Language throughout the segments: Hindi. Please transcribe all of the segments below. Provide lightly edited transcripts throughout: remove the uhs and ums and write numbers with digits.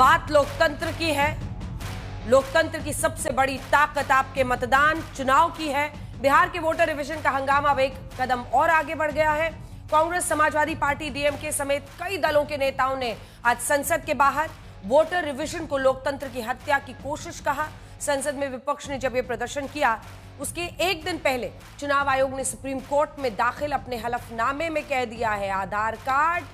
बात लोकतंत्र की है। लोकतंत्र की सबसे बड़ी ताकत आपके मतदान चुनाव की है। बिहार के वोटर रिविजन का हंगामा अब एक कदम और आगे बढ़ गया है। कांग्रेस, समाजवादी पार्टी, डीएमके समेत कई दलों के नेताओं ने आज संसद के बाहर वोटर रिविजन को लोकतंत्र की हत्या की कोशिश कहा। संसद में विपक्ष ने जब यह प्रदर्शन किया, उसके एक दिन पहले चुनाव आयोग ने सुप्रीम कोर्ट में दाखिल अपने हलफनामे में कह दिया है आधार कार्ड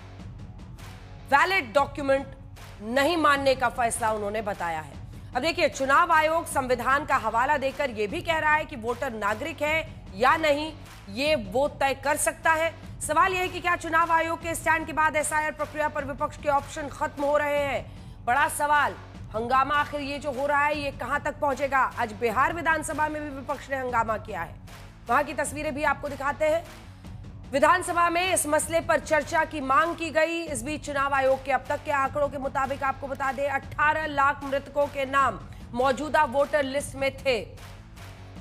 वैलिड डॉक्यूमेंट नहीं मानने का फैसला उन्होंने बताया है। अब देखिए, चुनाव आयोग संविधान का हवाला देकर यह भी कह रहा है कि वोटर नागरिक है या नहीं, ये वो तय कर सकता है। सवाल यह है कि क्या चुनाव आयोग के स्टैंड के बाद एसआईआर प्रक्रिया पर विपक्ष के ऑप्शन खत्म हो रहे हैं? बड़ा सवाल। हंगामा आखिर ये जो हो रहा है ये कहां तक पहुंचेगा? आज बिहार विधानसभा में भी विपक्ष ने हंगामा किया है, वहां की तस्वीरें भी आपको दिखाते हैं। विधानसभा में इस मसले पर चर्चा की मांग की गई। इस बीच चुनाव आयोग के अब तक के आंकड़ों के मुताबिक आपको बता दें 18 लाख मृतकों के नाम मौजूदा वोटर लिस्ट में थे।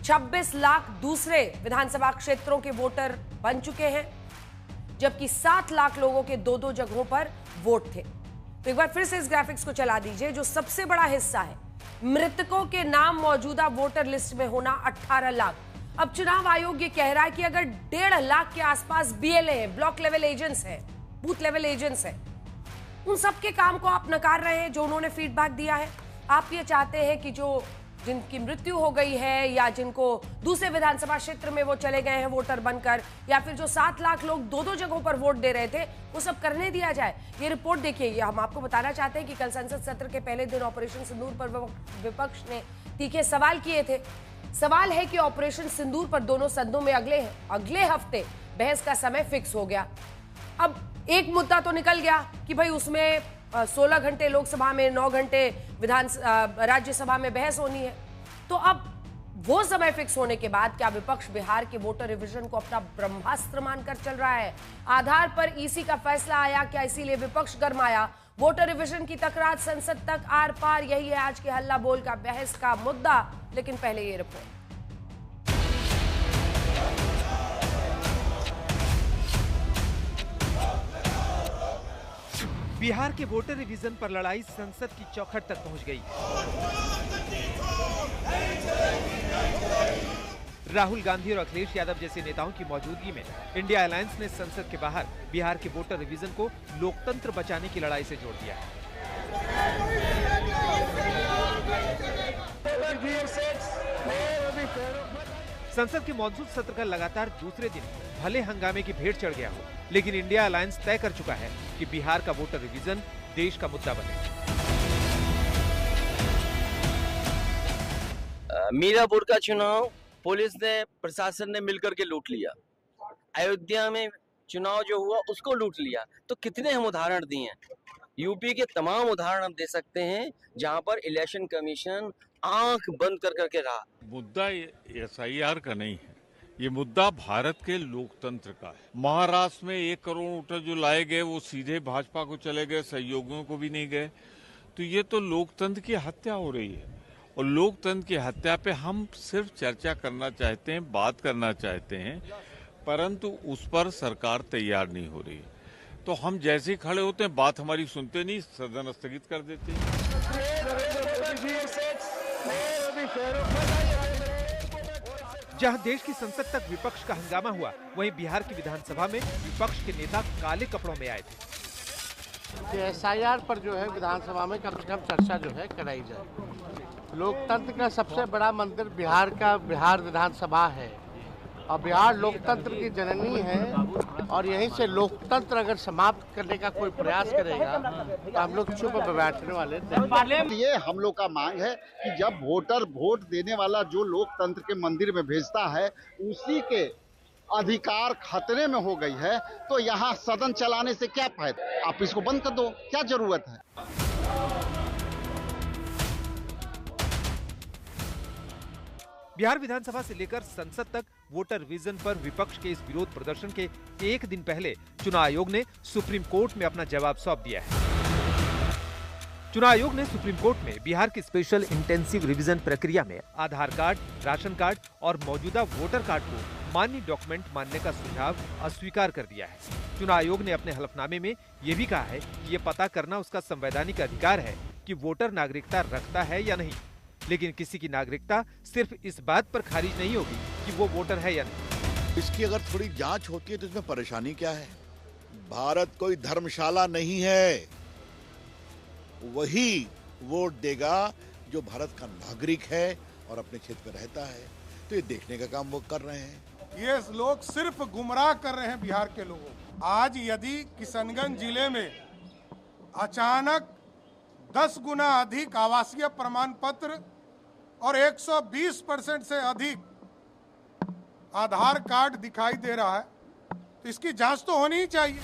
26 लाख दूसरे विधानसभा क्षेत्रों के वोटर बन चुके हैं, जबकि 7 लाख लोगों के 2-2 जगहों पर वोट थे। तो एक बार फिर से इस ग्राफिक्स को चला दीजिए। जो सबसे बड़ा हिस्सा है मृतकों के नाम मौजूदा वोटर लिस्ट में होना 18 लाख। अब चुनाव आयोग ये कह रहा है कि अगर 1.5 लाख के आसपास बीएलए हैं, ब्लॉक लेवल एजेंट्स हैं, बूथ लेवल एजेंट्स हैं, उन सबके काम को आप नकार रहे हैं जो उन्होंने फीडबैक दिया है। आप ये चाहते हैं कि जो जिनकी मृत्यु हो गई है या जिनको दूसरे विधानसभा क्षेत्र में वो चले गए हैं वोटर बनकर, या फिर जो 7 लाख लोग 2-2 जगहों पर वोट दे रहे थे, वो सब करने दिया जाए। ये रिपोर्ट देखिए, ये हम आपको बताना चाहते हैं कि कल संसद सत्र के पहले दिन ऑपरेशन सिंदूर पर विपक्ष ने तीखे सवाल किए थे। सवाल है कि ऑपरेशन सिंदूर पर दोनों सदनों में अगले हफ्ते बहस का समय फिक्स हो गया। अब एक मुद्दा तो निकल गया कि भाई उसमें 16 घंटे लोकसभा में, 9 घंटे राज्यसभा में बहस होनी है। तो अब वो समय फिक्स होने के बाद क्या विपक्ष बिहार के वोटर रिविजन को अपना ब्रह्मास्त्र मानकर चल रहा है? आधार पर ईसी का फैसला आया, क्या इसीलिए विपक्ष गरमाया? वोटर रिविजन की तकरार संसद तक आर पार, यही है आज के हल्ला बोल का बहस का मुद्दा। लेकिन पहले ये रिपोर्ट। बिहार के वोटर रिवीजन पर लड़ाई संसद की चौखट तक पहुंच गई। राहुल गांधी और अखिलेश यादव जैसे नेताओं की मौजूदगी में इंडिया अलायंस ने संसद के बाहर बिहार के वोटर रिवीजन को लोकतंत्र बचाने की लड़ाई से जोड़ दिया है। संसद के मॉनसून सत्र का लगातार दूसरे दिन भले हंगामे की भेंट चढ़ गया हो, लेकिन इंडिया अलायंस तय कर चुका है कि बिहार का वोटर रिवीजन देश का मुद्दा बने। मीरापुर का चुनाव पुलिस ने, प्रशासन ने मिलकर के लूट लिया। अयोध्या में चुनाव जो हुआ उसको लूट लिया। तो कितने हम उदाहरण दिए हैं, यूपी के तमाम उदाहरण हम दे सकते हैं जहां पर इलेक्शन कमीशन आंख बंद कर करके रहा। मुद्दा एसआईआर का नहीं है, ये मुद्दा भारत के लोकतंत्र का है। महाराष्ट्र में 1 करोड़ वोटर जो लाए गए वो सीधे भाजपा को चले गए, सहयोगियों को भी नहीं गए। तो ये तो लोकतंत्र की हत्या हो रही है, और लोकतंत्र की हत्या पे हम सिर्फ चर्चा करना चाहते हैं, बात करना चाहते हैं, परंतु उस पर सरकार तैयार नहीं हो रही। तो हम जैसे ही खड़े होते हैं, बात हमारी सुनते नहीं, सदन स्थगित कर देते हैं। जहां देश की संसद तक विपक्ष का हंगामा हुआ, वहीं बिहार की विधानसभा में विपक्ष के नेता काले कपड़ों में आए थे। एसआईआर पर जो है विधानसभा में कम से कम चर्चा जो है कराई जाए। लोकतंत्र का सबसे बड़ा मंदिर बिहार विधानसभा है, और बिहार लोकतंत्र की जननी है, और यहीं से लोकतंत्र अगर समाप्त करने का कोई प्रयास करेगा तो हम लोग चुप बैठने वाले नहीं। ये हम लोग का मांग है कि जब वोटर वोट देने वाला जो लोकतंत्र के मंदिर में भेजता है, उसी के अधिकार खतरे में हो गई है, तो यहाँ सदन चलाने से क्या फायदा? आप इसको बंद कर दो, क्या जरूरत है? बिहार विधानसभा से लेकर संसद तक वोटर रिवीजन पर विपक्ष के इस विरोध प्रदर्शन के एक दिन पहले चुनाव आयोग ने सुप्रीम कोर्ट में अपना जवाब सौंप दिया है। चुनाव आयोग ने सुप्रीम कोर्ट में बिहार की स्पेशल इंटेंसिव रिवीजन प्रक्रिया में आधार कार्ड, राशन कार्ड और मौजूदा वोटर कार्ड को अमान्य डॉक्यूमेंट मानने का सुझाव अस्वीकार कर दिया है। चुनाव आयोग ने अपने हलफनामे में ये भी कहा है कि ये पता करना उसका संवैधानिक अधिकार है कि वोटर नागरिकता रखता है या नहीं, लेकिन किसी की नागरिकता सिर्फ इस बात पर खारिज नहीं होगी कि वो वोटर है या नहीं। इसकी अगर थोड़ी जांच होती है तो इसमें परेशानी क्या है? भारत कोई धर्मशाला नहीं है। वही वोट देगा जो भारत का नागरिक है और अपने क्षेत्र में रहता है। तो ये देखने का काम वो कर रहे हैं। ये लोग सिर्फ गुमराह कर रहे हैं बिहार के लोगों को। आज यदि किशनगंज जिले में अचानक 10 गुना अधिक आवासीय प्रमाण पत्र और 120% से अधिक आधार कार्ड दिखाई दे रहा है, तो इसकी जांच तो होनी ही चाहिए।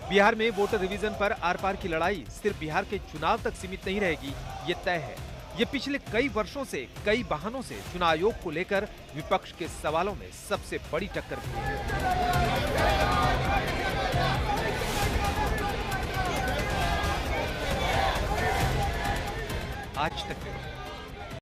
बिहार में वोटर रिवीजन पर आर पार की लड़ाई सिर्फ बिहार के चुनाव तक सीमित नहीं रहेगी, ये तय है। ये पिछले कई वर्षों से कई बहानों से चुनाव आयोग को लेकर विपक्ष के सवालों में सबसे बड़ी टक्कर भी है। आज तक